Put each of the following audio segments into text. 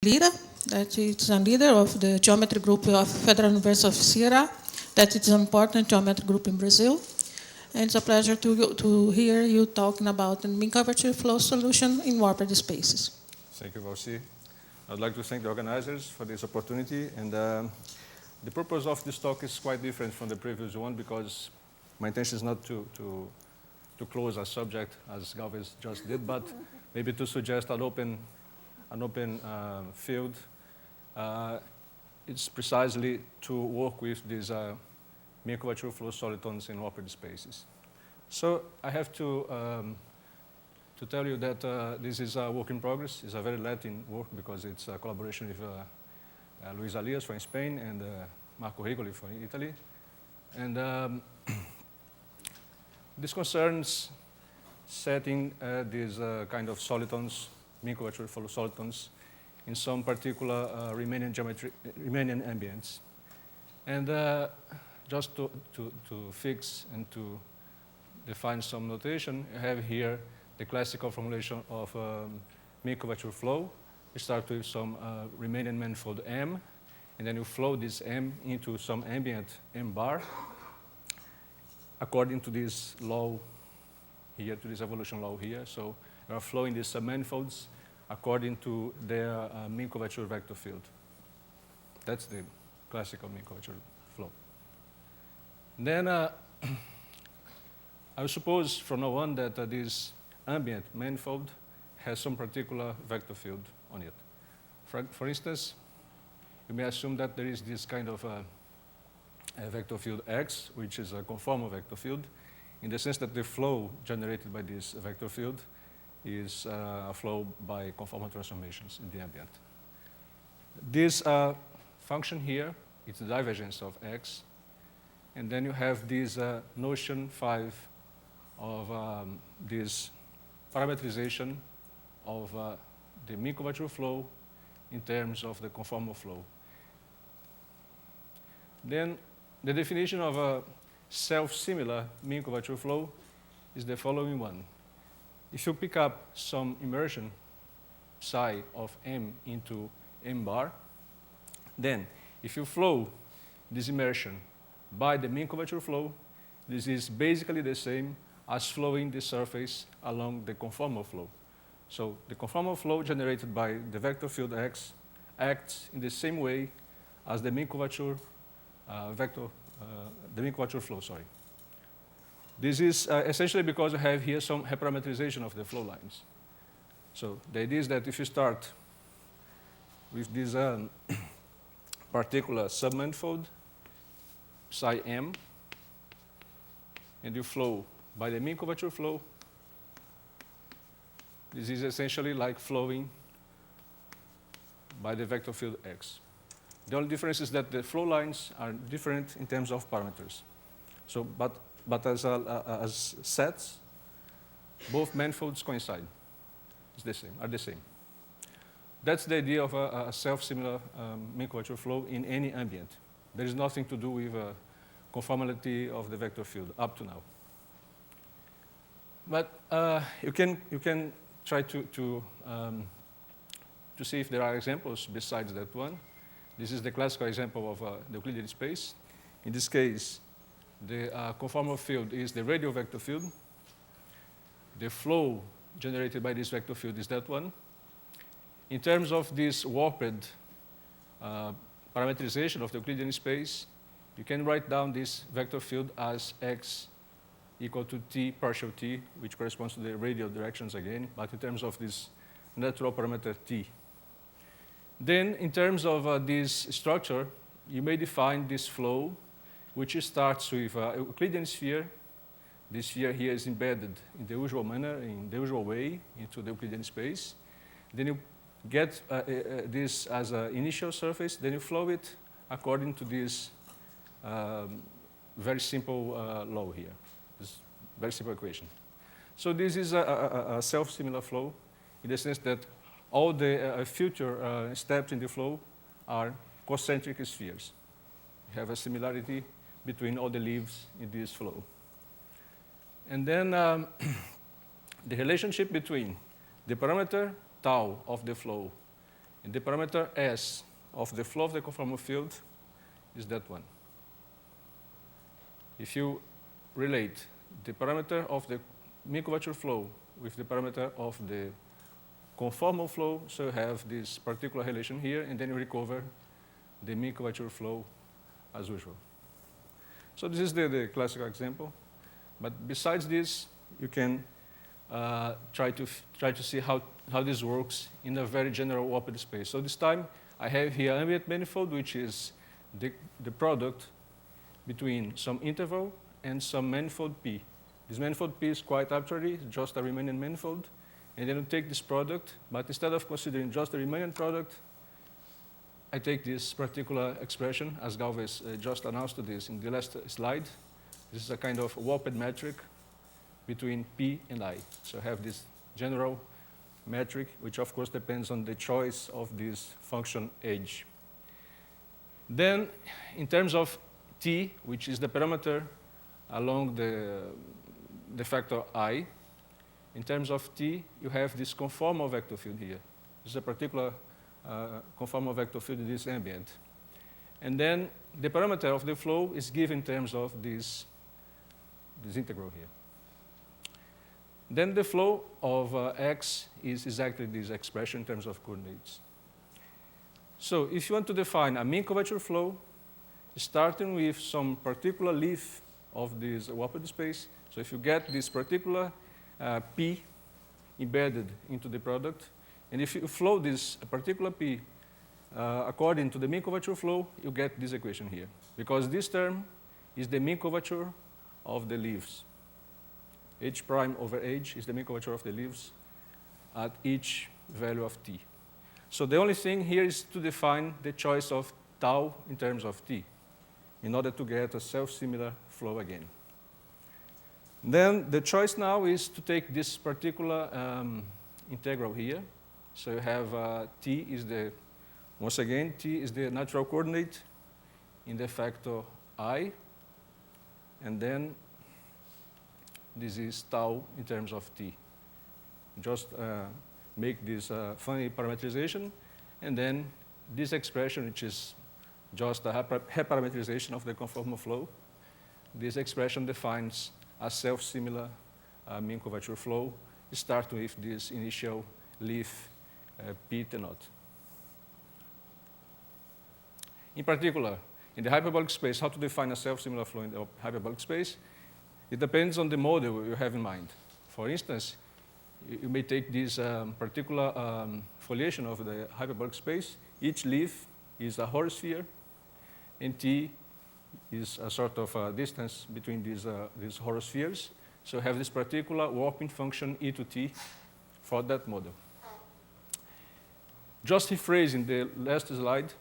Lira, that is a leader of the geometry group of Federal University of Ceará, that is an important geometry group in Brazil. And it's a pleasure to hear you talking about the mean curvature flow solution in warped spaces. Thank you, Valsi. I'd like to thank the organizers for this opportunity. And the purpose of this talk is quite different from the previous one because my intention is not to close a subject as Galvez just did, but maybe to suggest an open field. It's precisely to work with these mean curvature flow solitons in warped spaces. So I have to tell you that this is a work in progress. It's a very Latin work because it's a collaboration with Luis Alias from Spain and Marco Rigoli from Italy. And this concerns setting these kind of solitons, mean curvature flow solitons, in some particular Riemannian ambients. And just to fix and to define some notation, I have here the classical formulation of mean curvature flow. You start with some Riemannian manifold M, and then you flow this M into some ambient M bar according to this law here, to this evolution law here. So you are flowing these submanifolds according to their mean curvature vector field. That's the classical mean curvature flow. Then I suppose from now on that this ambient manifold has some particular vector field on it. For instance, you may assume that there is this kind of a vector field X, which is a conformal vector field, in the sense that the flow generated by this vector field is a flow by conformal transformations in the ambient. This function here is the divergence of X, and then you have this notion 5 of this parametrization of the mean curvature flow in terms of the conformal flow. Then the definition of a self-similar mean curvature flow is the following one. If you pick up some immersion psi of M into M bar, then if you flow this immersion by the mean curvature flow, this is basically the same as flowing the surface along the conformal flow. So the conformal flow generated by the vector field X acts in the same way as the mean curvature flow, sorry. This is essentially because I have here some hyperparametrization of the flow lines. So the idea is that if you start with this particular submanifold, psi m, and you flow by the mean curvature flow, this is essentially like flowing by the vector field X. The only difference is that the flow lines are different in terms of parameters. So, but as sets, both manifolds coincide. It's the same, are the same. That's the idea of a self-similar mean curvature flow in any ambient. There is nothing to do with conformality of the vector field up to now. But you can try to see if there are examples besides that one. This is the classical example of the Euclidean space. In this case, the conformal field is the radial vector field. The flow generated by this vector field is that one. In terms of this warped parametrization of the Euclidean space, you can write down this vector field as x equal to t partial t, which corresponds to the radial directions again, but in terms of this natural parameter t. Then, in terms of this structure, you may define this flow, which starts with a Euclidean sphere. This sphere here is embedded in the usual manner, in the usual way, into the Euclidean space. Then you get this as an initial surface. Then you flow it according to this very simple law here, this very simple equation. So this is a self-similar flow in the sense that all the future steps in the flow are concentric spheres. You have a similarity between all the leaves in this flow. And then the relationship between the parameter tau of the flow And the parameter S of the flow of the conformal field is that one. If you relate the parameter of the mean curvature flow with the parameter of the conformal flow, so you have this particular relation here, and then you recover the mean curvature flow as usual. So this is the classical example. But besides this, you can try to see how this works in a very general open space. So this time, I have here ambient manifold, which is the product between some interval and some manifold P. This manifold P is quite arbitrary, just a Riemannian manifold. And then you take this product, but instead of considering just the Riemannian product, I take this particular expression, as Galvez just announced this in the last slide. This is a kind of warped metric between P and I. So I have this general metric, which of course depends on the choice of this function h. Then, in terms of T, which is the parameter along the factor I, in terms of T, you have this conformal vector field here. This is a particular conformal vector field that is ambient. And then the parameter of the flow is given in terms of this integral here. Then the flow of x is exactly this expression in terms of coordinates. So if you want to define a mean curvature flow, starting with some particular leaf of this warped space, so if you get this particular P embedded into the product, and if you flow this particular P according to the mean curvature flow, you get this equation here. Because this term is the mean curvature of the leaves. H prime over H is the mean curvature of the leaves at each value of T. So the only thing here is to define the choice of tau in terms of T in order to get a self-similar flow again. Then the choice now is to take this particular integral here. So you have T is once again, T is the natural coordinate in the factor I, and then this is tau in terms of T. Just make this funny parameterization, and then this expression, which is just a reparameterization of the conformal flow, this expression defines a self-similar mean curvature flow, starting with this initial leaf P T naught. In particular, in the hyperbolic space, how to define a self-similar flow in the hyperbolic space? It depends on the model you have in mind. For instance, you may take this particular foliation of the hyperbolic space. Each leaf is a horosphere, and T is a sort of distance between these horospheres. So you have this particular warping function e to T for that model. Just rephrasing the last slide,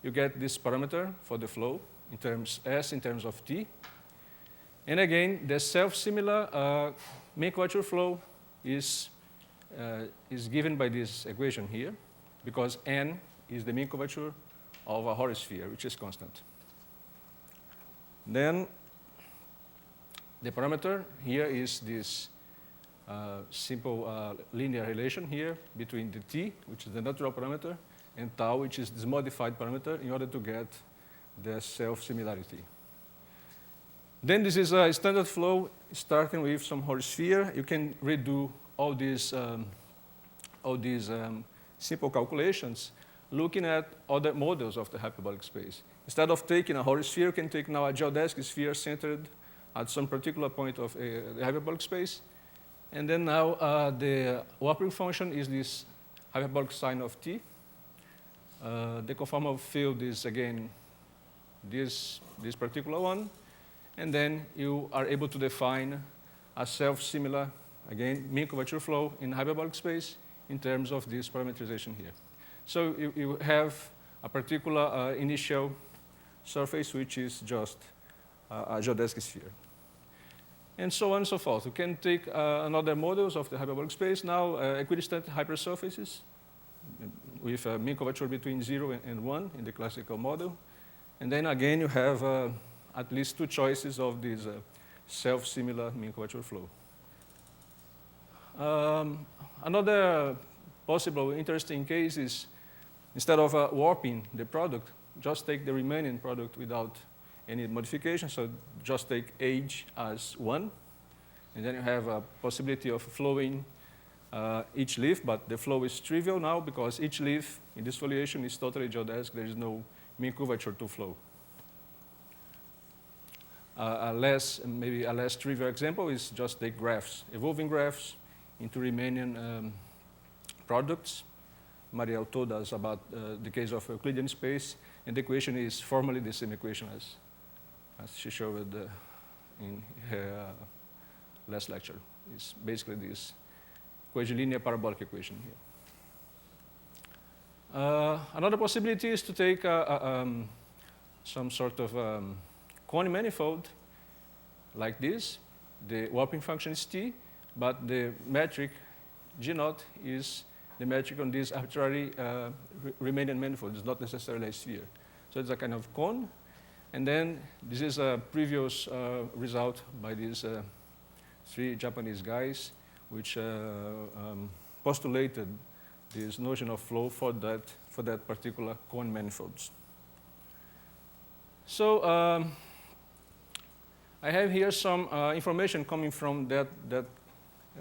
you get this parameter for the flow in terms S in terms of T. And again, the self-similar mean curvature flow is given by this equation here, because N is the mean curvature of a horosphere, which is constant. Then the parameter here is this simple linear relation here between the T, which is the natural parameter, and tau, which is this modified parameter, in order to get the self-similarity. Then this is a standard flow starting with some horosphere. You can redo all these simple calculations looking at other models of the hyperbolic space. Instead of taking a horosphere, you can take now a geodesic sphere centered at some particular point of the hyperbolic space. And then now the warping function is this hyperbolic sine of T. The conformal field is, again, this particular one. And then you are able to define a self-similar, again, mean curvature flow in hyperbolic space in terms of this parameterization here. So you have a particular initial surface, which is just a geodesic sphere. And so on and so forth. You can take another models of the hyperbolic space now, equidistant hypersurfaces with a mean curvature between 0 and 1 in the classical model. And then again, you have at least two choices of this self-similar mean curvature flow. Another possible interesting case is instead of warping the product, just take the remaining product without any modification. So just take age as 1, and then you have a possibility of flowing each leaf, but the flow is trivial now because each leaf in this foliation is totally geodesic. There is no mean curvature to flow. Maybe a less trivial example is just take graphs, evolving graphs into remaining products. Marielle told us about the case of Euclidean space, and the equation is formally the same equation as she showed in her last lecture. It's basically this quasi-linear parabolic equation here. Another possibility is to take some sort of cone manifold like this. The warping function is t, but the metric g0 is the metric on this arbitrary remaining manifold. It's not necessarily a sphere. So it's a kind of cone. And then this is a previous result by these 3 Japanese guys, which postulated this notion of flow for that particular cone manifolds. So I have here some information coming from that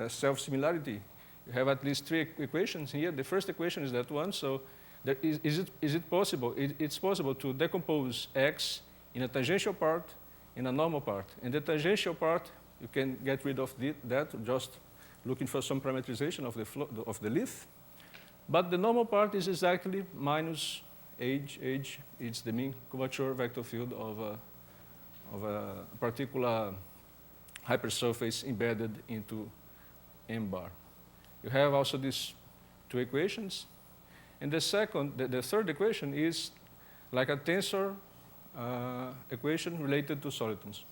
self-similarity. You have at least 3 equations here. The first equation is that one. So is it possible? It's possible to decompose x in a tangential part and a normal part. In the tangential part, you can get rid of that, just looking for some parameterization of the leaf. But the normal part is exactly minus age. It's the mean curvature vector field of a particular hypersurface embedded into M bar. You have also these 2 equations. And the third equation is like a tensor equation related to solitons.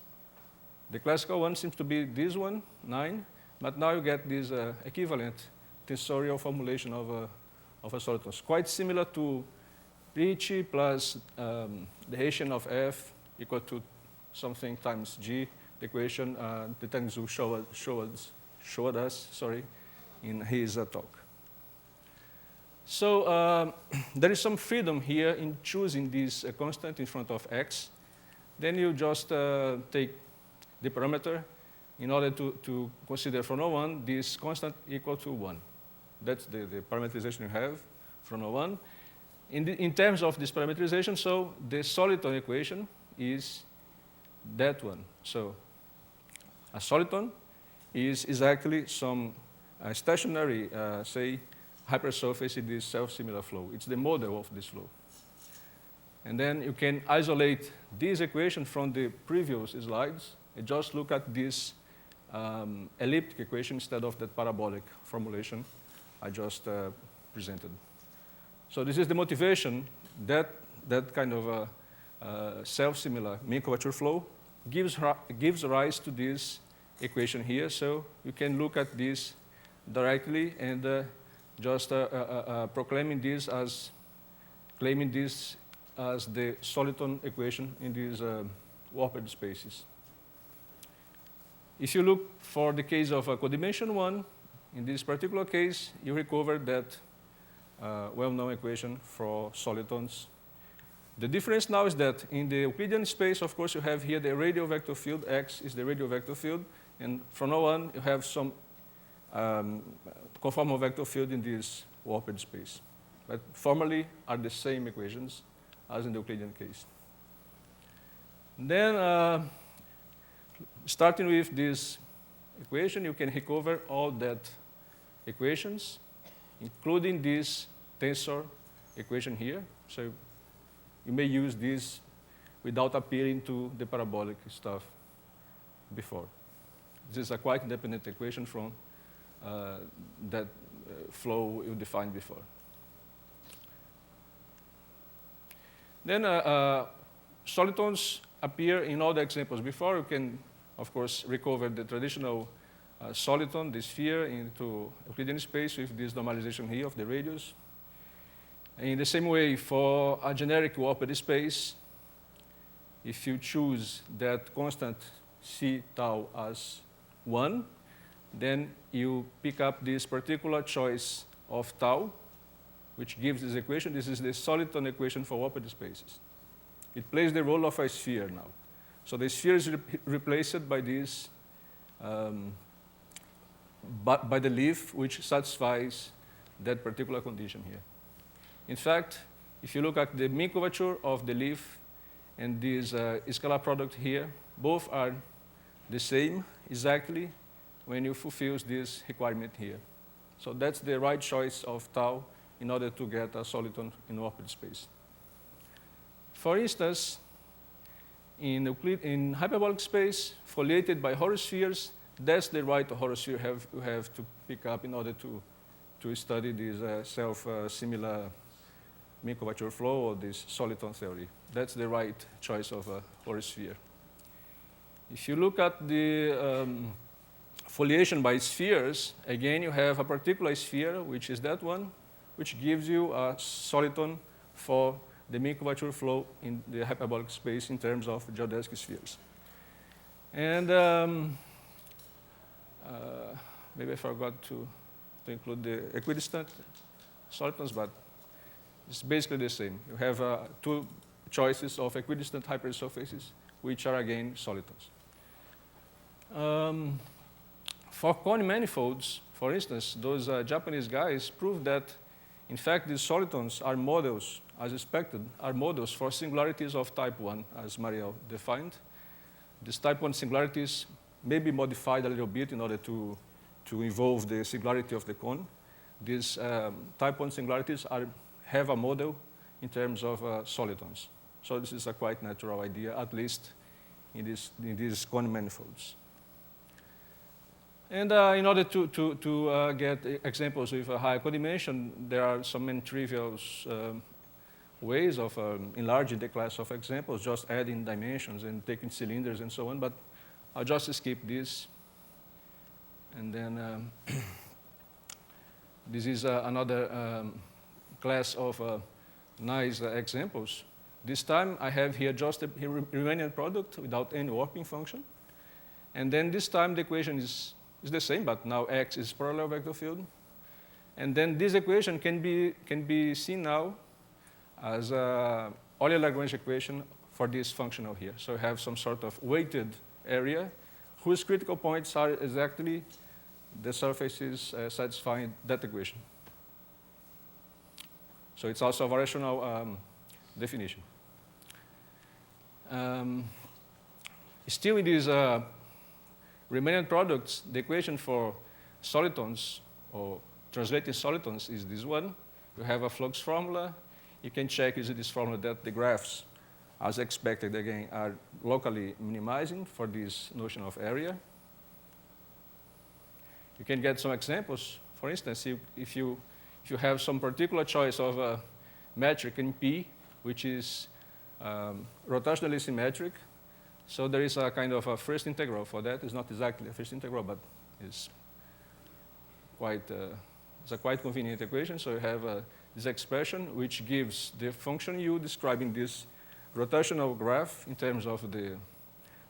The classical one seems to be this one, 9, but now you get this equivalent tensorial formulation of a solitons, quite similar to Ricci plus the Haitian of f equal to something times g, the equation the Tangzhou showed us in his talk. So there is some freedom here in choosing this constant in front of x. Then you just take the parameter in order to consider from 01 this constant equal to 1. That's the parameterization you have from 01. In terms of this parameterization, so the soliton equation is that one. So a soliton is exactly some stationary, say, hypersurface in this self-similar flow. It's the model of this flow. And then you can isolate this equation from the previous slides and just look at this elliptic equation instead of that parabolic formulation I just presented. So this is the motivation that kind of self-similar mean curvature flow gives rise to this equation here. So you can look at this directly and just claiming this as the soliton equation in these warped spaces. If you look for the case of a codimension 1, in this particular case, you recover that well-known equation for solitons. The difference now is that in the Euclidean space, of course, you have here the radial vector field. X is the radial vector field. And from now on, you have some conformal vector field in this warped space. But formally are the same equations as in the Euclidean case. Then, starting with this equation, you can recover all that equations, including this tensor equation here. So you may use this without appealing to the parabolic stuff before. This is a quite independent equation from that flow you defined before. Then solitons appear in all the examples before. You can, of course, recover the traditional soliton, the sphere, into Euclidean space with this normalization here of the radius. In the same way, for a generic warped space, if you choose that constant c tau as 1, then you pick up this particular choice of tau, which gives this equation. This is the soliton equation for warped spaces. It plays the role of a sphere now. So the sphere is replaced by this, by the leaf, which satisfies that particular condition here. In fact, if you look at the mean curvature of the leaf and this scalar product here, both are the same exactly when you fulfill this requirement here. So that's the right choice of tau in order to get a soliton in warped space. For instance, in hyperbolic space, foliated by horospheres, that's the right horosphere you have to pick up in order to study this self-similar mean curvature flow or this soliton theory. That's the right choice of a horosphere. If you look at the foliation by spheres, again, you have a particular sphere, which is that one, which gives you a soliton for the mean curvature flow in the hyperbolic space in terms of geodesic spheres. And maybe I forgot to include the equidistant solitons, but it's basically the same. You have two choices of equidistant hypersurfaces, which are again solitons. For cone manifolds, for instance, those Japanese guys proved that, in fact, these solitons are models, as expected, are models for singularities of type 1, as Mariel defined. These type 1 singularities may be modified a little bit in order to involve the singularity of the cone. These type 1 singularities have a model in terms of solitons. So this is a quite natural idea, at least in these cone manifolds. And in order to get examples with a higher codimension, there are some many trivial ways of enlarging the class of examples, just adding dimensions and taking cylinders and so on, but I'll just skip this. And then this is another class of nice examples. This time I have here just a Riemannian product without any warping function. And then this time the equation is the same, but now X is parallel vector field. And then this equation can be seen now as a Euler-Lagrange equation for this functional here. So you have some sort of weighted area whose critical points are exactly the surfaces satisfying that equation. So it's also a variational definition. Still in these Riemannian products, the equation for solitons, or translating solitons, is this one. You have a flux formula. You can check using this formula that the graphs, as expected, again, are locally minimizing for this notion of area. You can get some examples. For instance, if you have some particular choice of a metric in P, which is rotationally symmetric, so there is a kind of a first integral for that. It's not exactly a first integral, but it's a quite convenient equation. So you have this expression, which gives the function u describing this rotational graph in terms of the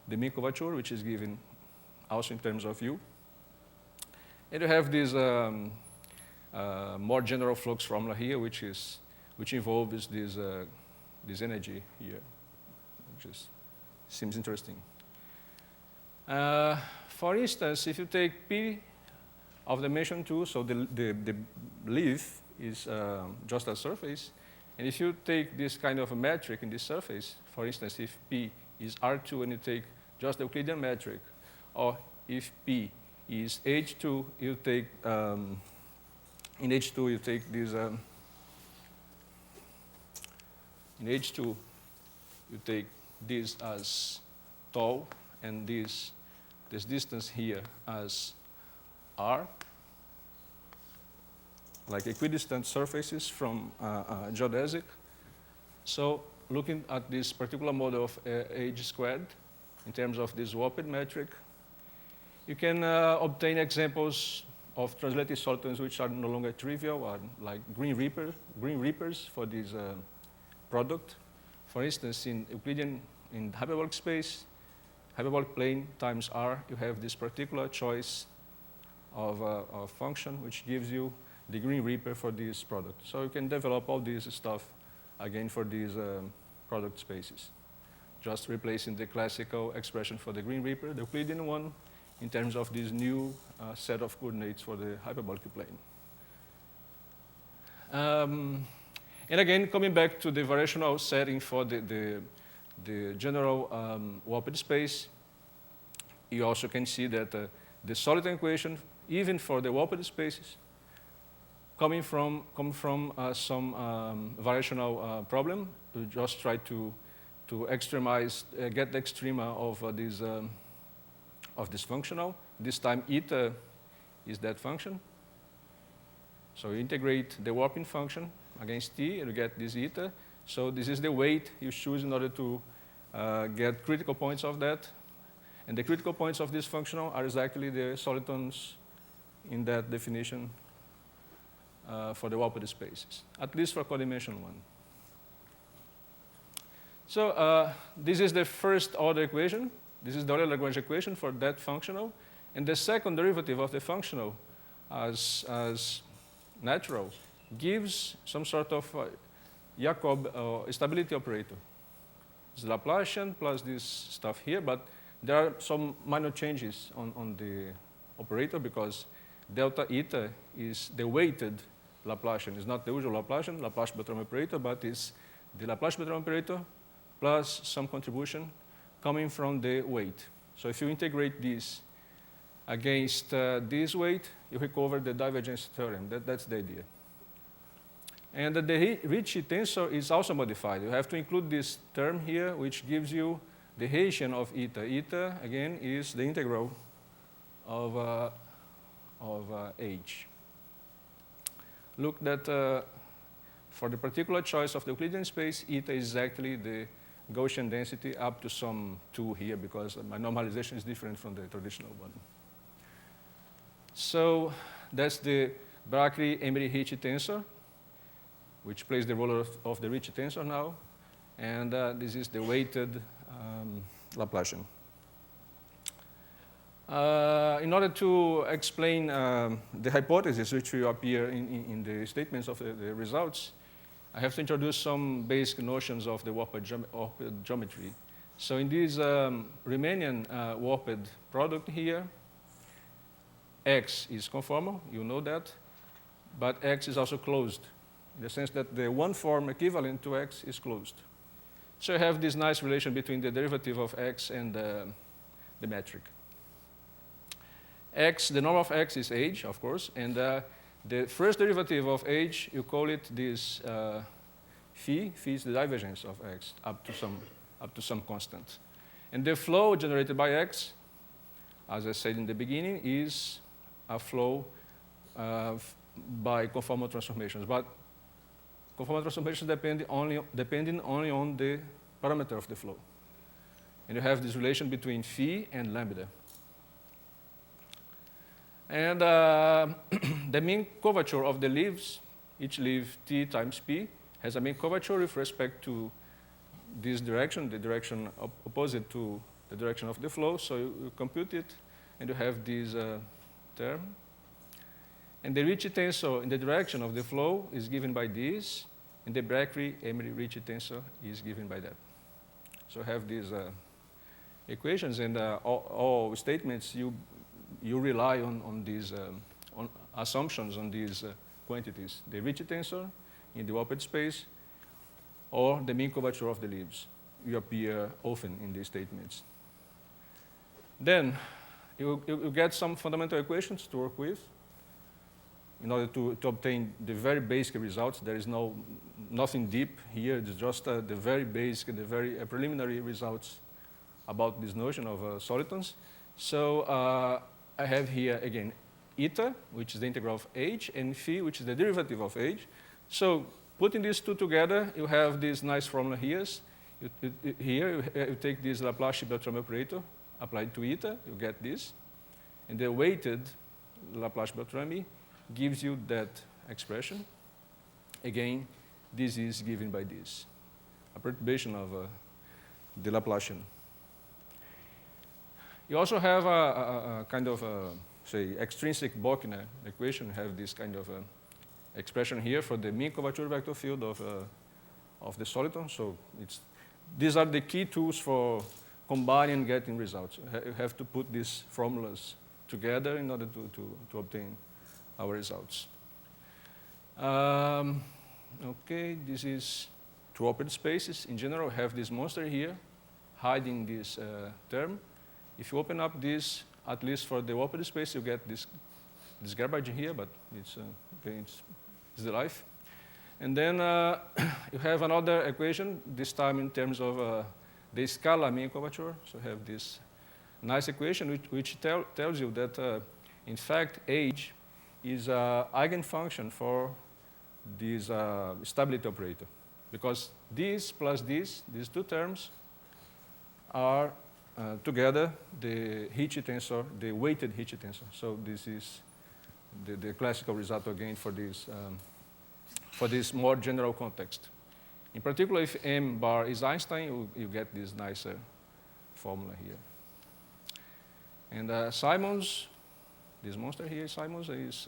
mean curvature, which is given also in terms of u. And you have this more general flux formula here, which involves this energy here, which seems interesting. For instance, if you take P of dimension 2, so the leaf is just a surface, and if you take this kind of a metric in this surface, for instance, if P is R2 and you take just the Euclidean metric, or if P is H2, you take, in H2 you take this, in H2 you take this as tau, and this distance here as r, like equidistant surfaces from geodesic. So looking at this particular model of H squared in terms of this warped metric, you can obtain examples of translated solitons which are no longer trivial, or like green reapers for this product. For instance, in Euclidean, in hyperbolic space, hyperbolic plane times r, you have this particular choice of a function which gives you the Green Reaper for this product. So you can develop all this stuff again for these product spaces, just replacing the classical expression for the Green Reaper, the Euclidean one, in terms of this new set of coordinates for the hyperbolic plane. And again, coming back to the variational setting for the general warped space, you also can see that the soliton equation, even for the warped spaces, coming from some variational problem, we just try to extremize, get the extrema of this functional. This time, eta is that function. So you integrate the warping function against t, and you get this eta. So this is the weight you choose in order to get critical points of that. And the critical points of this functional are exactly the solitons in that definition for the warped spaces, at least for codimension one. So this is the first order equation. This is the Euler-Lagrange equation for that functional. And the second derivative of the functional as natural gives some sort of Jacob stability operator. It's Laplacian plus this stuff here, but there are some minor changes on the operator because delta eta is the weighted Laplacian. It's not the usual Laplacian, Laplace-Beltrame operator, but it's the Laplace-Beltrame operator plus some contribution coming from the weight. So if you integrate this against this weight, you recover the divergence theorem. That's the idea. And the Ricci tensor is also modified. You have to include this term here, which gives you the Haitian of eta. Eta, again, is the integral of h. Look that for the particular choice of the Euclidean space, eta is exactly the Gaussian density up to some 2 here, because my normalization is different from the traditional one. So that's the Brachy-Emery-Ricci tensor, which plays the role of the Ricci tensor now. And this is the weighted Laplacian. In order to explain the hypotheses which will appear in the statements of the results, I have to introduce some basic notions of the warped geometry. So in this Riemannian warped product here, X is conformal, you know that, but X is also closed, in the sense that the one form equivalent to X is closed. So you have this nice relation between the derivative of X and the metric. X, the norm of X is h, of course, and the first derivative of h, you call it this phi. Phi is the divergence of X up to some constant. And the flow generated by X, as I said in the beginning, is a flow by conformal transformations. But conformal transformations depending only on the parameter of the flow. And you have this relation between phi and lambda. And the mean curvature of the leaves, each leaf t times p, has a mean curvature with respect to this direction, the direction opposite to the direction of the flow. So you compute it, and you have this term. And the Ricci tensor in the direction of the flow is given by this, and the Brachy-Emery-Ricci tensor is given by that. So I have these equations, and all statements you rely on these on assumptions on these quantities. The Ricci tensor in the warped space, or the mean curvature of the leaves. You appear often in these statements. Then you get some fundamental equations to work with in order to obtain the very basic results. There is nothing deep here. It's just the very basic, the very preliminary results about this notion of solitons. So I have here, again, eta, which is the integral of h, and phi, which is the derivative of h. So putting these two together, you have this nice formula here. You take this Laplace-Beltrame operator, applied to eta, you get this. And the weighted Laplace-Beltrame gives you that expression. Again, this is given by this, a perturbation of the Laplacian. You also have a kind of, say, extrinsic Bochner equation. You have this kind of expression here for the mean curvature vector field of the soliton. So these are the key tools for combining and getting results. You have to put these formulas together in order to obtain our results. Okay, this is two open spaces. In general, have this monster here hiding this term. If you open up this, at least for the open space, you get this garbage here, but it's the life. And then you have another equation, this time in terms of the scalar mean curvature. So you have this nice equation which tells you that, in fact, age is an eigenfunction for this stability operator. Because this plus this, these two terms, are together the Hitch tensor, the weighted Hitch tensor. So this is the classical result again for this more general context. In particular, if M bar is Einstein, you get this nicer formula here. And Simons, this monster here, Simons, is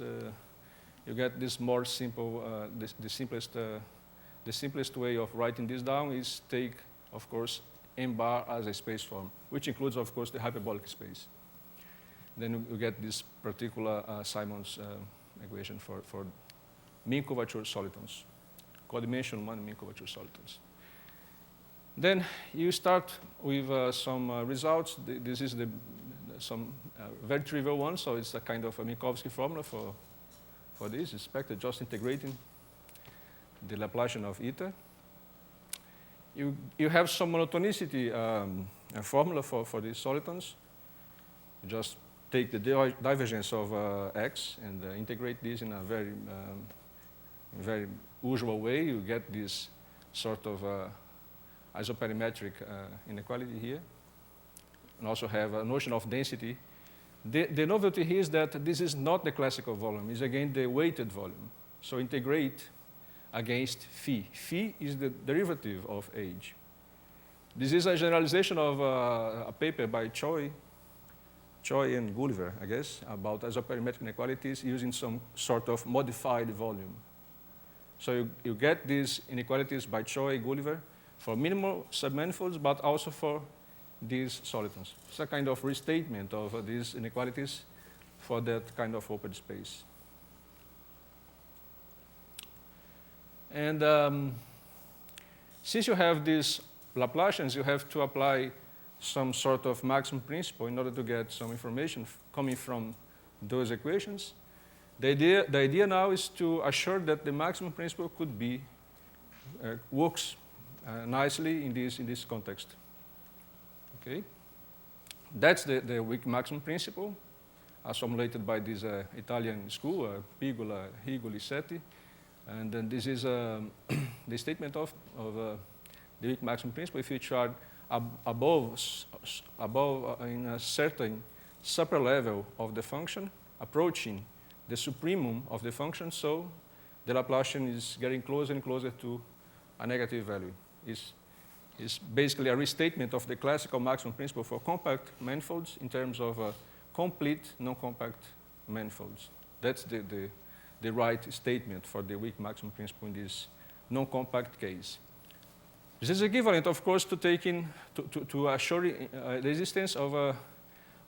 you get this more simple, the simplest way of writing this down is take, of course, M bar as a space form, which includes, of course, the hyperbolic space. Then you get this particular Simons equation for mean curvature solitons, codimension one mean curvature solitons. Then you start with some results. This is some very trivial one, so it's a kind of a Minkowski formula for this. It's expected just integrating the Laplacian of eta. You have some monotonicity formula for these solitons. You just take the divergence of x and integrate this in a very usual way. You get this sort of isoperimetric inequality here. And also have a notion of density. The novelty here is that this is not the classical volume. It's again the weighted volume. So integrate against phi. Phi is the derivative of age. This is a generalization of a paper by Choi and Gulliver, I guess, about isoperimetric inequalities using some sort of modified volume. So you get these inequalities by Choi, Gulliver, for minimal submanifolds, but also for these solitons. It's a kind of restatement of these inequalities for that kind of open space. And since you have these Laplacians, you have to apply some sort of maximum principle in order to get some information coming from those equations. The idea now is to assure that the maximum principle could be works nicely in this context. Okay, that's the weak maximum principle, assimilated by this Italian school, Pigola, Higoli, Setti, and then this is the statement of the weak maximum principle. If you chart above in a certain supper level of the function, approaching the supremum of the function, so the Laplacian is getting closer and closer to a negative value. Is basically a restatement of the classical maximum principle for compact manifolds in terms of complete non-compact manifolds. That's the right statement for the weak maximum principle in this non-compact case. This is equivalent, of course, to taking to assuring the existence of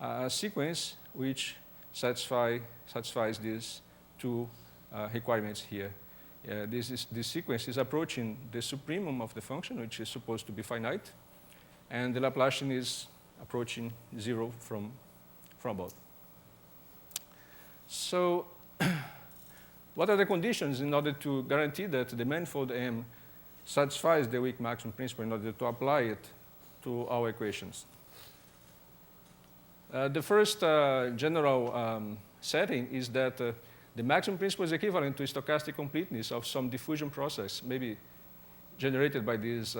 a sequence which satisfies these two requirements here. This sequence is approaching the supremum of the function, which is supposed to be finite, and the Laplacian is approaching zero from both. So what are the conditions in order to guarantee that the manifold M satisfies the weak maximum principle in order to apply it to our equations? The first general setting is that the maximum principle is equivalent to stochastic completeness of some diffusion process, maybe generated by this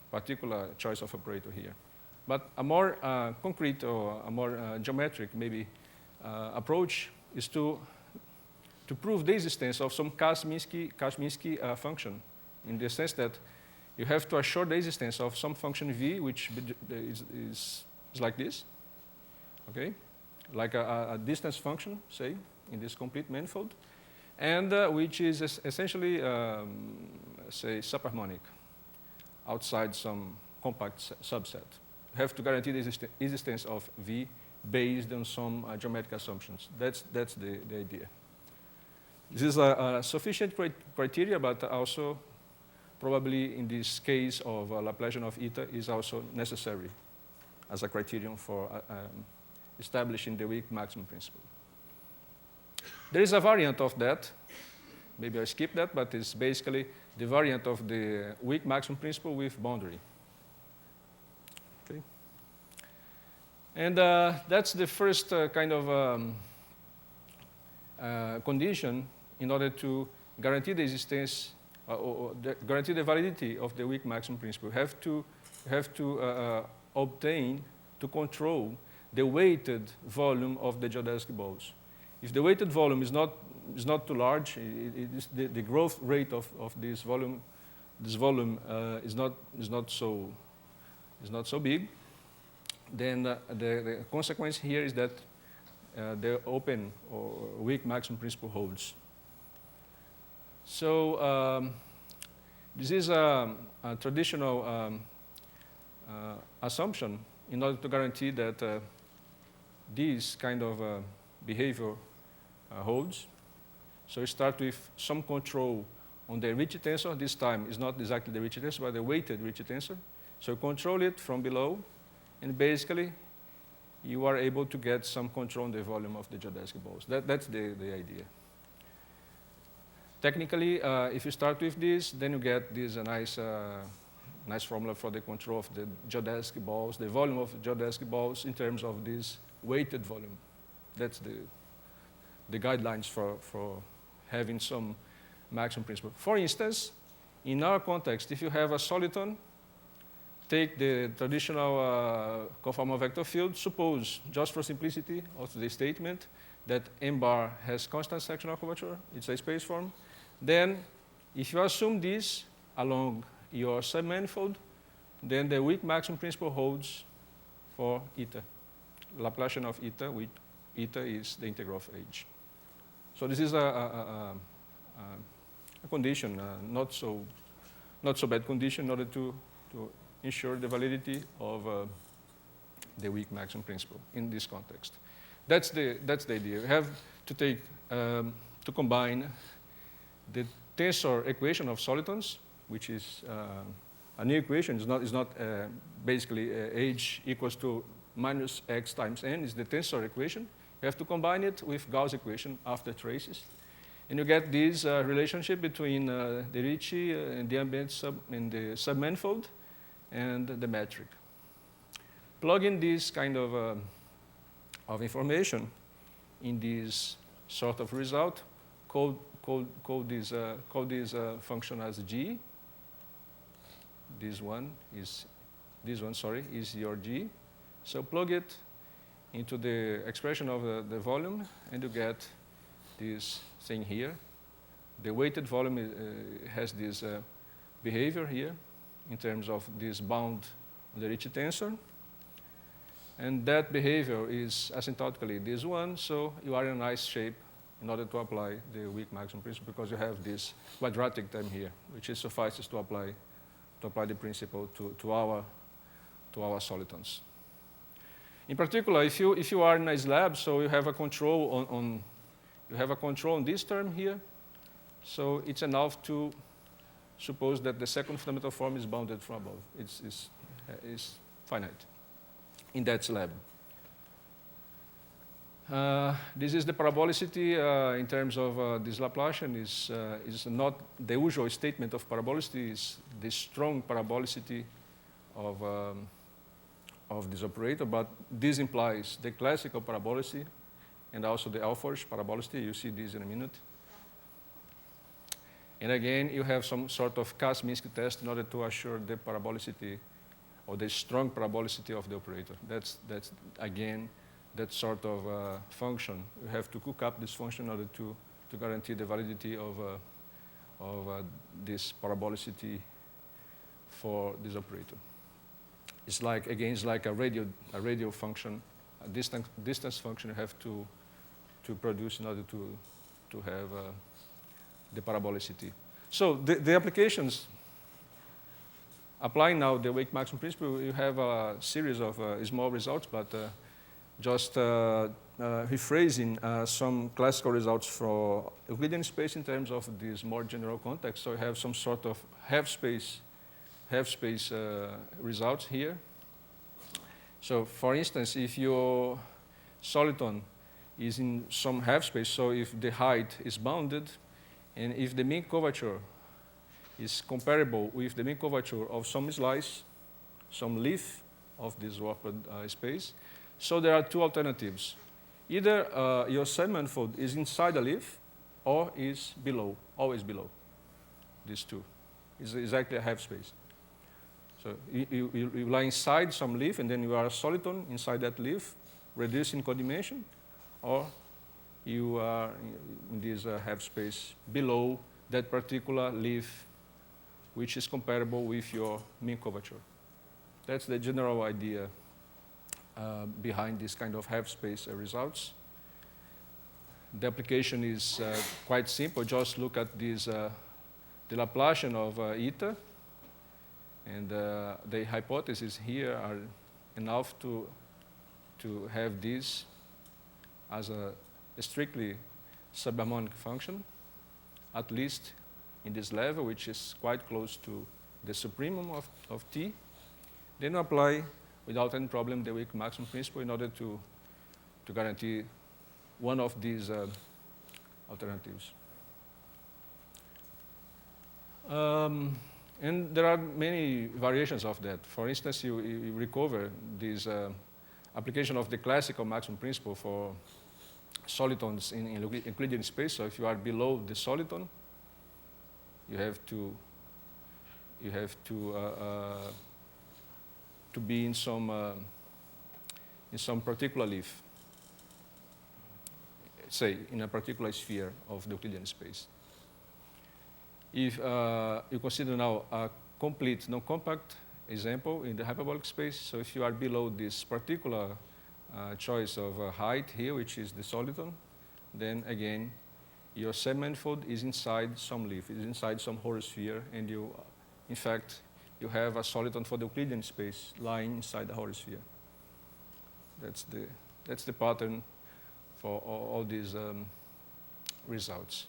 particular choice of operator here. But a more concrete or a more geometric, maybe, approach is to prove the existence of some Kazminsky function, in the sense that you have to assure the existence of some function v, which is like this, okay, like a distance function, say, in this complete manifold. and which is essentially, say, subharmonic outside some compact subset. You have to guarantee the existence of V based on some geometric assumptions. That's the idea. This is a sufficient criteria, but also probably in this case of Laplacian of eta is also necessary as a criterion for establishing the weak maximum principle. There is a variant of that. Maybe I skip that, but it's basically the variant of the weak maximum principle with boundary. Okay. And that's the first kind of condition in order to guarantee the existence or guarantee the validity of the weak maximum principle. You have to obtain, to control the weighted volume of the geodesic balls. If the weighted volume is not too large, the growth rate of this volume is not so big, then the consequence here is that the open or weak maximum principle holds. So this is a traditional assumption in order to guarantee that this kind of behavior holds. So you start with some control on the Ricci tensor. This time is not exactly the Ricci tensor, but the weighted Ricci tensor. So you control it from below, and basically you are able to get some control on the volume of the geodesic balls. That's the idea. Technically, if you start with this, then you get this nice formula for the control of the geodesic balls, the volume of geodesic balls in terms of this weighted volume. That's the guidelines for having some maximum principle. For instance, in our context, if you have a soliton, take the traditional conformal vector field, suppose, just for simplicity of the statement, that M bar has constant sectional curvature, it's a space form. Then, if you assume this along your submanifold, then the weak maximum principle holds for eta. Laplacian of eta, with eta is the integral of H. So this is a condition, not so bad condition in order to ensure the validity of the weak maximum principle in this context. That's the idea. You have to take to combine the tensor equation of solitons, which is a new equation. It's not basically H equals to minus x times n. Is the tensor equation. You have to combine it with Gauss equation after traces, and you get this relationship between the Ricci and the ambient in the submanifold and the metric. Plug in this kind of information in this sort of result. Call this function as G. This one is your G. So plug it into the expression of the volume, and you get this thing here. The weighted volume has this behavior here in terms of this bound on the Ricci tensor. And that behavior is asymptotically this one, so you are in a nice shape in order to apply the weak maximum principle, because you have this quadratic term here, which suffices to apply the principle to our solitons. In particular, if you are in a slab, so you have a control on this term here, so it's enough to suppose that the second fundamental form is bounded from above. It's finite in that slab. This is the parabolicity in terms of this Laplacian is not the usual statement of parabolicity. Is the strong parabolicity of this operator, but this implies the classical parabolicity and also the Alford parabolicity. You see this in a minute. And again, you have some sort of Kac-Minsky test in order to assure the parabolicity or the strong parabolicity of the operator. That's again, that sort of function. You have to cook up this function in order to guarantee the validity of this parabolicity for this operator. It's like, again, it's like a radial function, a distance function you have to produce in order to have the parabolicity. So the applications applying now the weak maximum principle, you have a series of small results, but just rephrasing some classical results for Euclidean space in terms of this more general context. So you have some sort of half space results here. So for instance, if your soliton is in some half space, so if the height is bounded, and if the mean curvature is comparable with the mean curvature of some slice, some leaf of this warped space, so there are two alternatives. Either your submanifold is inside a leaf or is below, always below these two. It's exactly a half space. So you lie inside some leaf, and then you are a soliton inside that leaf, reduced in codimension, or you are in this half space below that particular leaf, which is comparable with your mean curvature. That's the general idea behind this kind of half space results. The application is quite simple. Just look at this, the Laplacian of eta, and the hypotheses here are enough to have this as a strictly subharmonic function, at least in this level, which is quite close to the supremum of t. Then apply, without any problem, the weak maximum principle in order to guarantee one of these alternatives. And there are many variations of that. For instance, you recover this application of the classical maximum principle for solitons in Euclidean space. So if you are below the soliton, you have to be in some particular leaf, say in a particular sphere of the Euclidean space. If you consider now a complete non-compact example in the hyperbolic space, so if you are below this particular choice of height here, which is the soliton, then again your submanifold is inside some leaf, is inside some horosphere, and you, in fact, you have a soliton for the Euclidean space lying inside the horosphere. That's the pattern for all these results.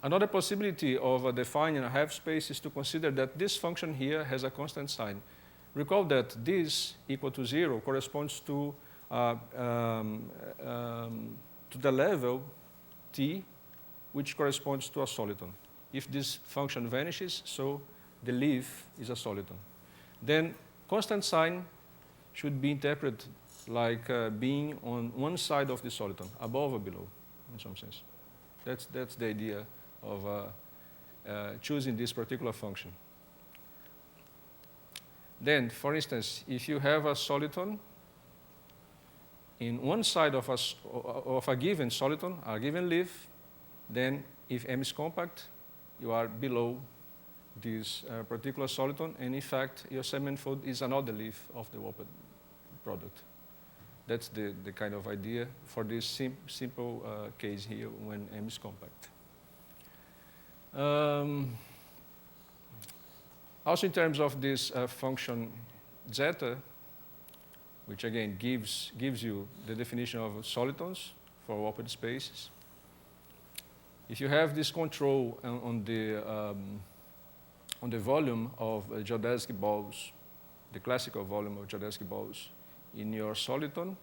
Another possibility of defining a half space is to consider that this function here has a constant sign. Recall that this equal to 0 corresponds to the level t, which corresponds to a soliton. If this function vanishes, so the leaf is a soliton. Then constant sign should be interpreted like being on one side of the soliton, above or below, in some sense. That's the idea of choosing this particular function. Then, for instance, if you have a soliton in one side of a given soliton, a given leaf, then if M is compact, you are below this particular soliton, and in fact, your submanifold is another leaf of the warped product. That's the kind of idea for this simple case here when M is compact. Also in terms of this function zeta, which again gives you the definition of solitons for warped spaces. If you have this control on the volume of geodesic balls, the classical volume of geodesic balls in your soliton,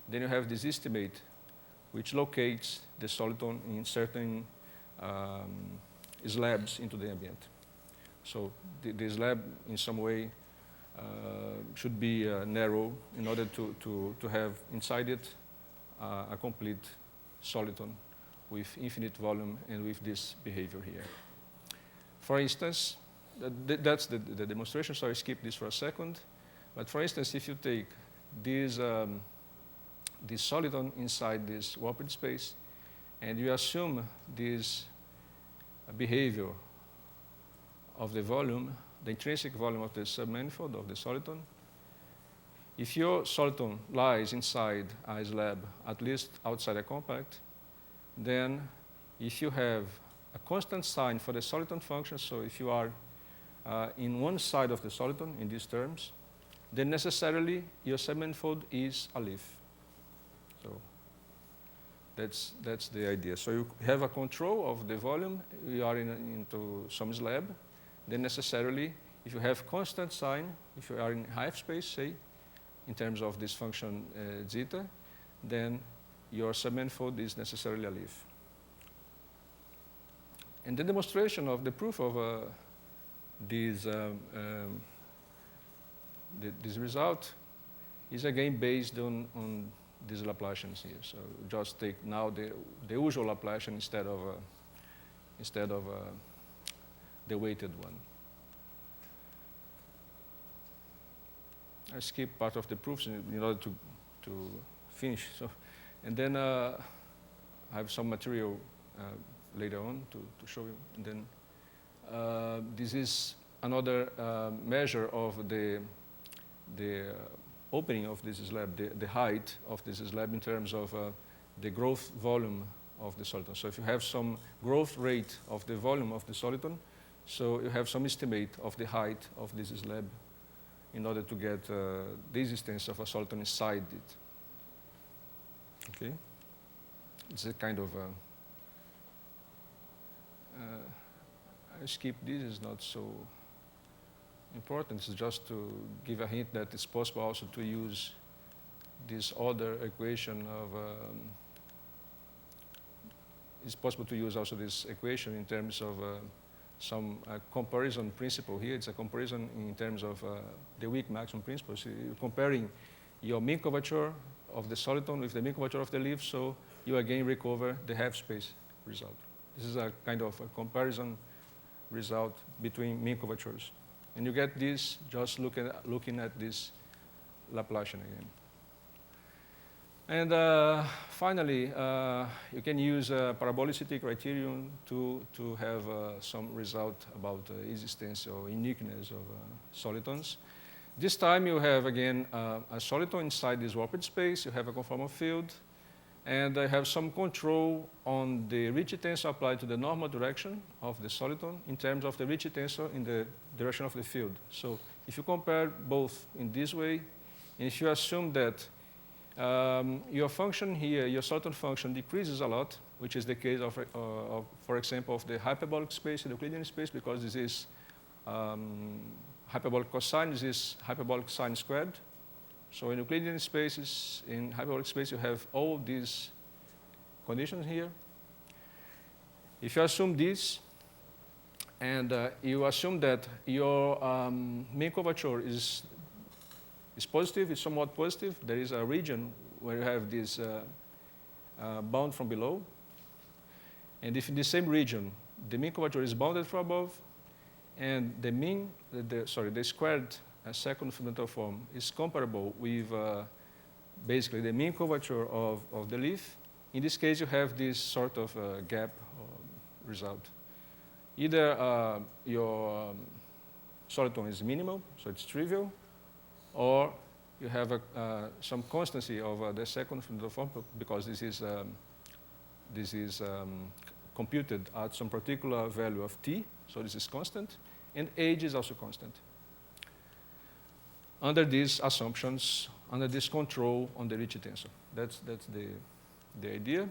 then you have this estimate which locates the soliton in certain slabs into the ambient. So the slab in some way should be narrow in order to have inside it a complete soliton with infinite volume and with this behavior here. For instance, that's the demonstration, so I skip this for a second. But for instance, if you take this soliton inside this warped space, and you assume this behavior of the volume, the intrinsic volume of the submanifold of the soliton, if your soliton lies inside a slab, at least outside a compact, then if you have a constant sign for the soliton function, so if you are in one side of the soliton in these terms, then necessarily your submanifold is a leaf. So that's the idea. So you have a control of the volume, you are into some slab, then necessarily, if you have constant sign, if you are in half space, say, in terms of this function zeta, then your submanifold is necessarily a leaf. And the demonstration of the proof of this result is again based on these Laplacians here. So just take now the usual Laplacian instead of the weighted one. I skip part of the proofs in order to finish. So, and then I have some material later on to show you. And then this is another measure of the opening of this slab, the height of this slab in terms of the growth volume of the soliton. So if you have some growth rate of the volume of the soliton, so you have some estimate of the height of this slab in order to get the existence of a soliton inside it. Okay? It's a kind of I skip this, is not so important. It's just to give a hint that it's possible also to use this other equation of it's possible to use also this equation in terms of some comparison principle here. It's a comparison in terms of the weak maximum principle. So you're comparing your mean curvature of the soliton with the mean curvature of the leaf, so you again recover the half space result. This is a kind of a comparison result between mean curvatures. And you get this just looking at this Laplacian again. And finally, you can use a parabolicity criterion to have some result about existence or uniqueness of solitons. This time you have, again, a soliton inside this warped space. You have a conformal field. And I have some control on the Ricci tensor applied to the normal direction of the soliton in terms of the Ricci tensor in the direction of the field. So if you compare both in this way, and if you assume that your function here, your soliton function decreases a lot, which is the case of for example, of the hyperbolic space in the Euclidean space, because this is hyperbolic cosine, this is hyperbolic sine squared. So in Euclidean spaces, in hyperbolic space, you have all these conditions here. If you assume this, and you assume that your mean curvature is positive, is somewhat positive, there is a region where you have this bound from below. And if in the same region, the mean curvature is bounded from above, and the squared second fundamental form is comparable with basically the mean curvature of the leaf, in this case you have this sort of gap result. Either your soliton is minimal, so it's trivial, or you have some constancy of the second fundamental form, because this is computed at some particular value of t, so this is constant, and age is also constant. Under these assumptions, under this control on the Ricci tensor. That's the idea.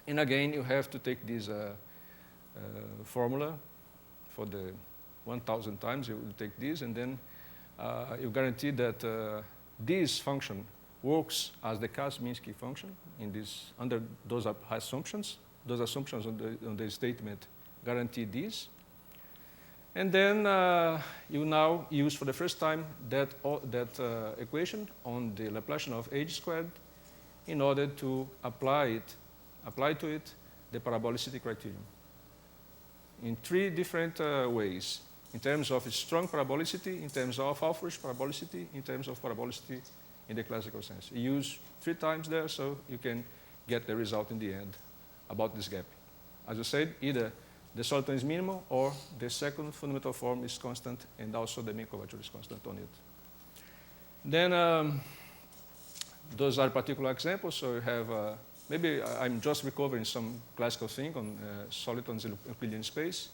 And again, you have to take this formula for the 1,000 times. You will take this, and then you guarantee that this function works as the Kazminski function in this, under those assumptions. Those assumptions on the statement guarantee this. And then you now use for the first time that equation on the Laplacian of h squared in order to apply to it the parabolicity criterion in three different ways, in terms of its strong parabolicity, in terms of Alfred's parabolicity, in terms of parabolicity in the classical sense. You use 3 times there, so you can get the result in the end about this gap. As I said, either the soliton is minimal, or the second fundamental form is constant, and also the mean curvature is constant on it. Then those are particular examples. So you have maybe I'm just recovering some classical thing on solitons in Euclidean space.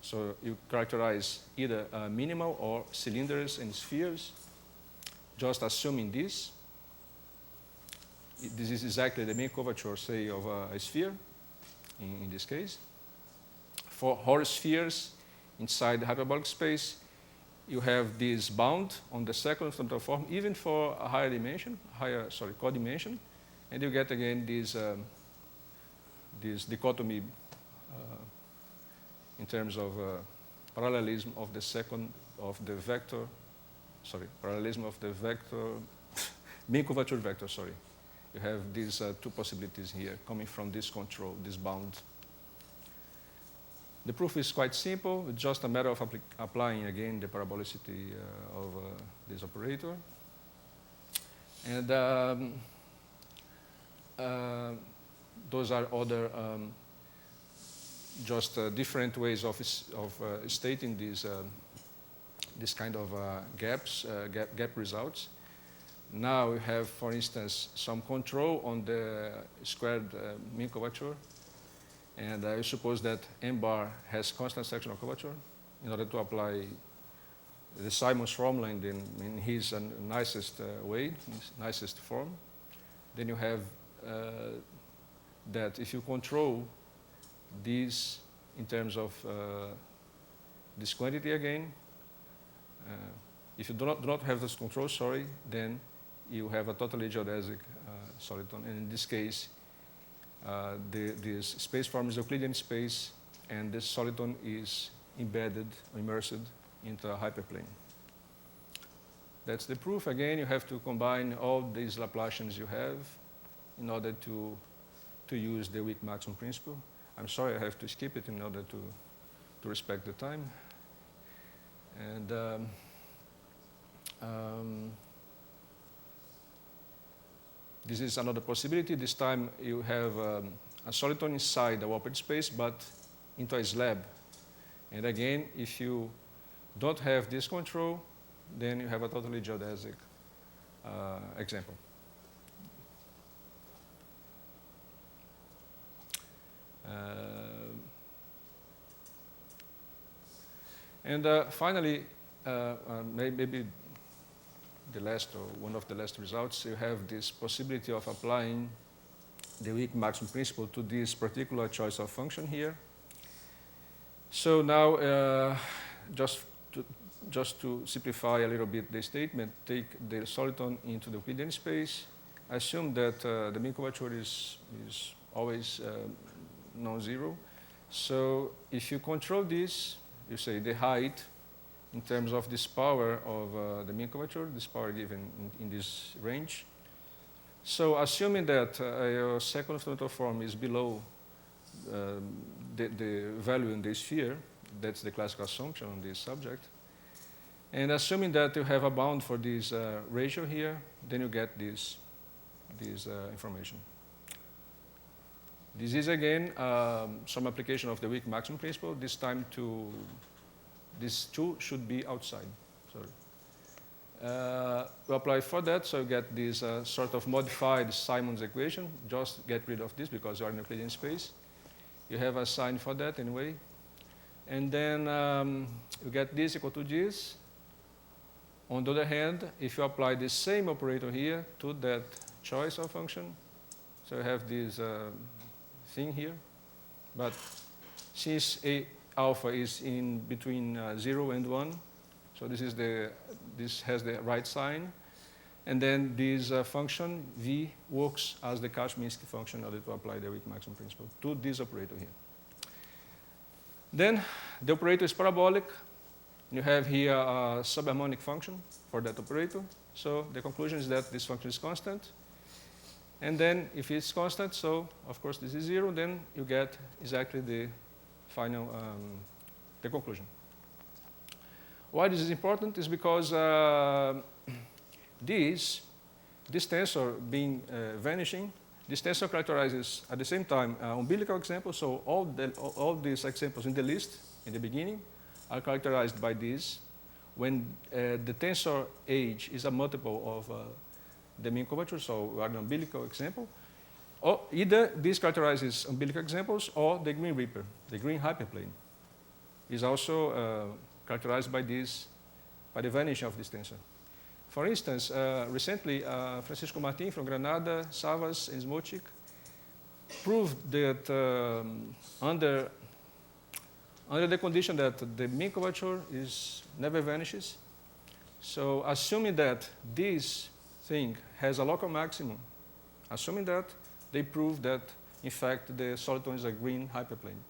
So you characterize either minimal or cylinders and spheres, just assuming this. This is exactly the main curvature, say, of a sphere, in this case. For whole spheres inside the hyperbolic space, you have this bound on the second fundamental form, even for a higher dimension, codimension, and you get again this dichotomy in terms of parallelism of the second of the vector, parallelism of the vector, mean curvature vector, You have these two possibilities here coming from this control, this bound. The proof is quite simple. It's just a matter of applying again the parabolicity of this operator. And those are other just different ways of stating these this kind of gap results. Now we have, for instance, some control on the squared mean curvature. And I suppose that M bar has constant sectional curvature in order to apply the Simon's formula in his nicest way, his nicest form. Then you have that if you control these in terms of this quantity again, if you do not have this control, then you have a totally geodesic soliton. And in this case, this space form is Euclidean space, and this soliton is embedded, immersed into a hyperplane. That's the proof. Again, you have to combine all these Laplacians you have in order to use the weak maximum principle. I'm sorry, I have to skip it in order to respect the time. And this is another possibility. This time you have a soliton inside the warped space, but into a slab. And again, if you don't have this control, then you have a totally geodesic example. And finally, maybe the last or one of the last results, you have this possibility of applying the weak maximum principle to this particular choice of function here. So now, just to simplify a little bit the statement, take the soliton into the Euclidean space. Assume that the mean curvature is always non-zero. So if you control this, you say the height in terms of this power of the mean curvature, this power given in this range. So assuming that your second fundamental form is below the value in the sphere, that's the classical assumption on this subject. And assuming that you have a bound for this ratio here, then you get this information. This is again some application of the weak maximum principle. This time this 2 should be outside. We apply for that, so you get this sort of modified Simon's equation. Just get rid of this because you are in Euclidean space. You have a sign for that anyway. And then you get this equal to this. On the other hand, if you apply the same operator here to that choice of function, so you have this thing here. But since alpha is in between 0 and 1, so this has the right sign. And then this function, v, works as the Cauchy-Minsky function in order to apply the weak maximum principle to this operator here. Then the operator is parabolic. You have here a subharmonic function for that operator. So the conclusion is that this function is constant. And then if it's constant, so of course this is 0, then you get exactly the final the conclusion. Why this is important is because this tensor being vanishing, this tensor characterizes at the same time umbilical examples. So all these examples in the list in the beginning are characterized by this. When the tensor age is a multiple of the mean curvature, so we are an umbilical example. Or either this characterizes umbilical examples or the Green Reaper, the green hyperplane, is also characterized by this, by the vanishing of this tensor. For instance, recently, Francisco Martin from Granada, Savas, and Smochik proved that under the condition that the mean curvature never vanishes, so assuming that this thing has a local maximum, assuming that, they prove that, in fact, the soliton is a green hyperplane.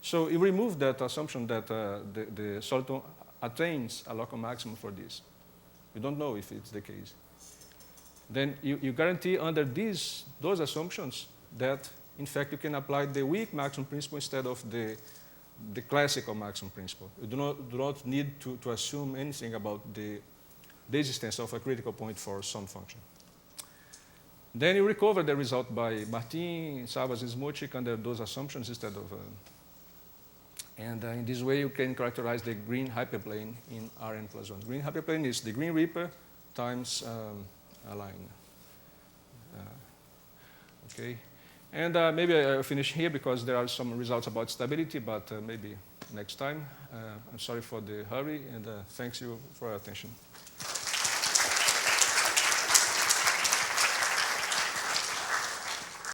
So you remove that assumption that the soliton attains a local maximum for this. We don't know if it's the case. Then you guarantee under those assumptions that, in fact, you can apply the weak maximum principle instead of the classical maximum principle. You do not need to assume anything about the existence of a critical point for some function. Then you recover the result by Martin, Savas, and Smochik under those assumptions instead of... and in this way, you can characterize the green hyperplane in Rn plus 1. Green hyperplane is the Green Reaper times a line. Okay. And maybe I'll finish here because there are some results about stability, but maybe next time. I'm sorry for the hurry, and thanks you for your attention.